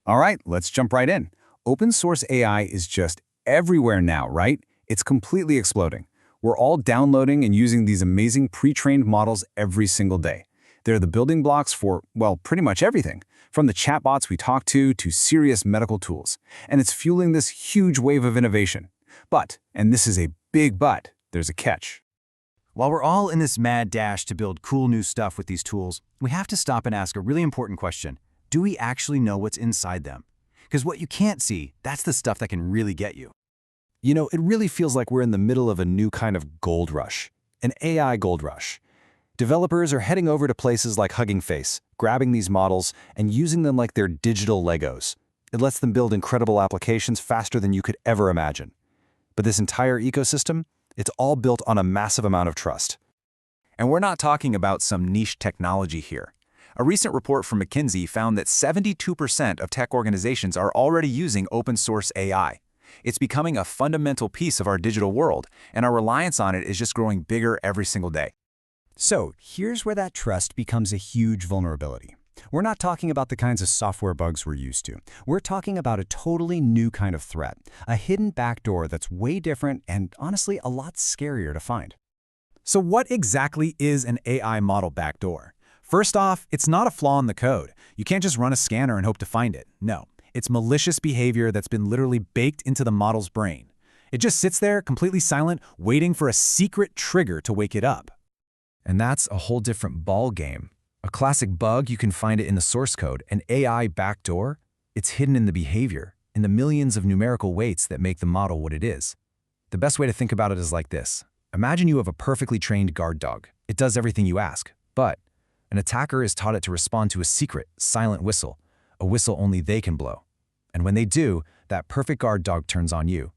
All right, let's jump right in. Open source AI is just everywhere now, right? It's completely exploding. We're all downloading and using these amazing pre-trained models every single day. They're the building blocks for, well, pretty much everything, from the chatbots we talk to serious medical tools. And it's fueling this huge wave of innovation. But, and this is a big but, there's a catch. While we're all in this mad dash to build cool new stuff with these tools, we have to stop and ask a really important question. Do we actually know what's inside them? Because what you can't see, that's the stuff that can really get you. You know, it really feels like we're in the middle of a new kind of gold rush, an AI gold rush. Developers are heading over to places like Hugging Face, grabbing these models and using them like they're digital Legos. It lets them build incredible applications faster than you could ever imagine. But this entire ecosystem, it's all built on a massive amount of trust. And we're not talking about some niche technology here. A recent report from McKinsey found that 72% of tech organizations are already using open source AI. It's becoming a fundamental piece of our digital world, and our reliance on it is just growing bigger every single day. So here's where that trust becomes a huge vulnerability. We're not talking about the kinds of software bugs we're used to. We're talking about a totally new kind of threat, a hidden backdoor that's way different and honestly a lot scarier to find. So what exactly is an AI model backdoor? First off, it's not a flaw in the code. You can't just run a scanner and hope to find it. No, it's malicious behavior that's been literally baked into the model's brain. It just sits there completely silent, waiting for a secret trigger to wake it up. And that's a whole different ball game. A classic bug, you can find it in the source code. An AI backdoor, it's hidden in the behavior, in the millions of numerical weights that make the model what it is. The best way to think about it is like this. Imagine you have a perfectly trained guard dog. It does everything you ask, but an attacker has taught it to respond to a secret, silent whistle, a whistle only they can blow. And when they do, that perfect guard dog turns on you.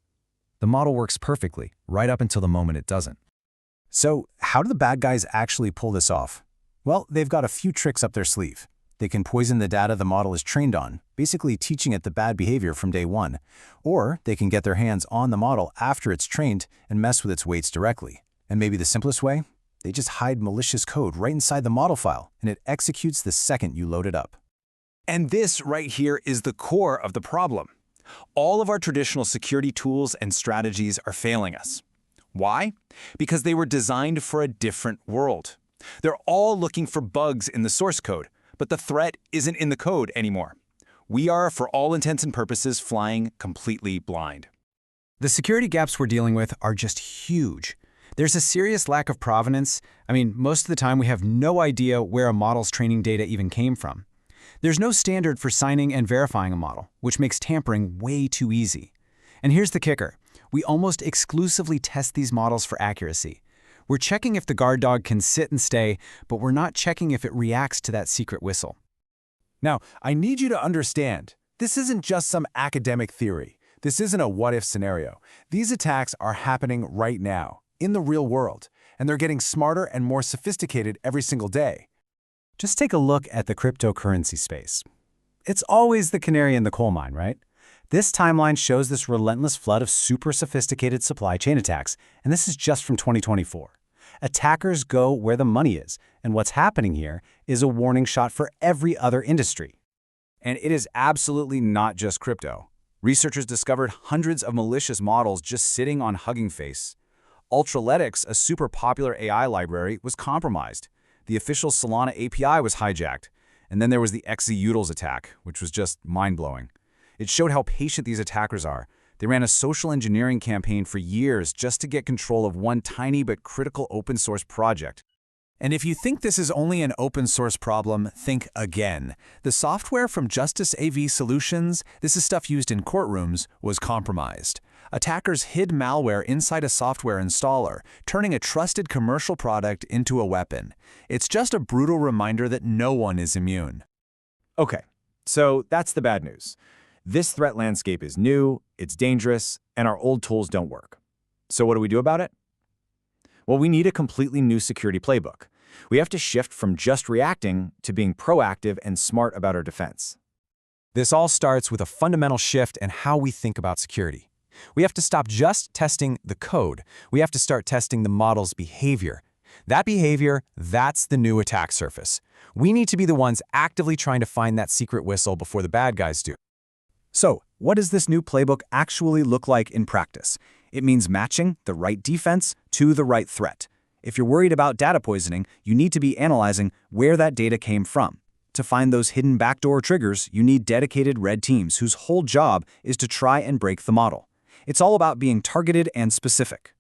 The model works perfectly, right up until the moment it doesn't. So how do the bad guys actually pull this off? Well, they've got a few tricks up their sleeve. They can poison the data the model is trained on, basically teaching it the bad behavior from day one. Or they can get their hands on the model after it's trained and mess with its weights directly. And maybe the simplest way? They just hide malicious code right inside the model file, and it executes the second you load it up. And this right here is the core of the problem. All of our traditional security tools and strategies are failing us. Why? Because they were designed for a different world. They're all looking for bugs in the source code, but the threat isn't in the code anymore. We are, for all intents and purposes, flying completely blind. The security gaps we're dealing with are just huge. There's a serious lack of provenance. I mean, most of the time we have no idea where a model's training data even came from. There's no standard for signing and verifying a model, which makes tampering way too easy. And here's the kicker. We almost exclusively test these models for accuracy. We're checking if the guard dog can sit and stay, but we're not checking if it reacts to that secret whistle. Now, I need you to understand, this isn't just some academic theory. This isn't a what-if scenario. These attacks are happening right now, in the real world, and they're getting smarter and more sophisticated every single day. Just take a look at the cryptocurrency space. It's always the canary in the coal mine, right? This timeline shows this relentless flood of super sophisticated supply chain attacks, and this is just from 2024. Attackers go where the money is, and what's happening here is a warning shot for every other industry. And it is absolutely not just crypto. Researchers discovered hundreds of malicious models just sitting on Hugging Face. Ultralytics, a super popular AI library, was compromised. The official Solana API was hijacked. And then there was the XZUtils attack, which was just mind-blowing. It showed how patient these attackers are. They ran a social engineering campaign for years just to get control of one tiny but critical open source project. And if you think this is only an open source problem, think again. The software from Justice AV Solutions, this is stuff used in courtrooms, was compromised. Attackers hid malware inside a software installer, turning a trusted commercial product into a weapon. It's just a brutal reminder that no one is immune. Okay, so that's the bad news. This threat landscape is new, it's dangerous, and our old tools don't work. So what do we do about it? Well, we need a completely new security playbook. We have to shift from just reacting to being proactive and smart about our defense. This all starts with a fundamental shift in how we think about security. We have to stop just testing the code. We have to start testing the model's behavior. That behavior, that's the new attack surface. We need to be the ones actively trying to find that secret whistle before the bad guys do. So, what does this new playbook actually look like in practice? It means matching the right defense to the right threat. If you're worried about data poisoning, you need to be analyzing where that data came from. To find those hidden backdoor triggers, you need dedicated red teams whose whole job is to try and break the model. It's all about being targeted and specific.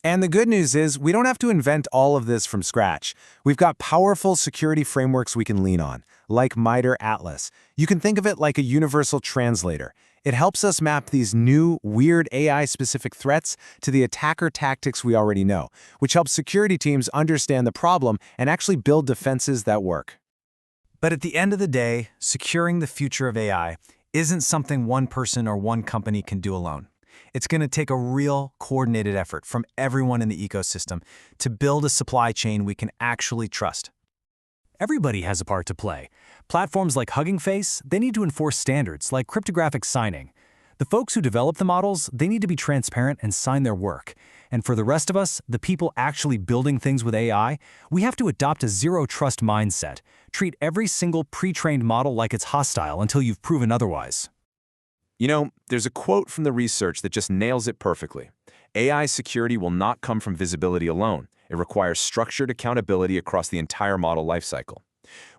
And the good news is we don't have to invent all of this from scratch. We've got powerful security frameworks we can lean on, like MITRE ATLAS. You can think of it like a universal translator. It helps us map these new, weird AI-specific threats to the attacker tactics we already know, which helps security teams understand the problem and actually build defenses that work. But at the end of the day, securing the future of AI isn't something one person or one company can do alone. It's going to take a real coordinated effort from everyone in the ecosystem to build a supply chain we can actually trust. Everybody has a part to play. Platforms like Hugging Face, they need to enforce standards like cryptographic signing. The folks who develop the models, they need to be transparent and sign their work. And for the rest of us, the people actually building things with AI, we have to adopt a zero-trust mindset. Treat every single pre-trained model like it's hostile until you've proven otherwise. You know, there's a quote from the research that just nails it perfectly. AI security will not come from visibility alone. It requires structured accountability across the entire model lifecycle.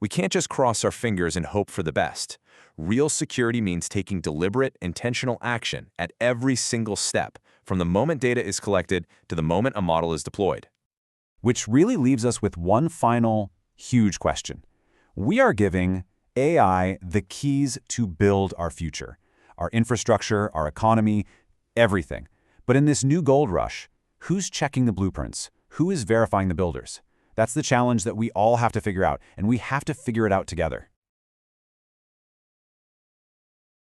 We can't just cross our fingers and hope for the best. Real security means taking deliberate, intentional action at every single step, from the moment data is collected to the moment a model is deployed. Which really leaves us with one final, huge question. We are giving AI the keys to build our future. Our infrastructure, our economy, everything. But in this new gold rush, who's checking the blueprints? Who is verifying the builders? That's the challenge that we all have to figure out, and we have to figure it out together.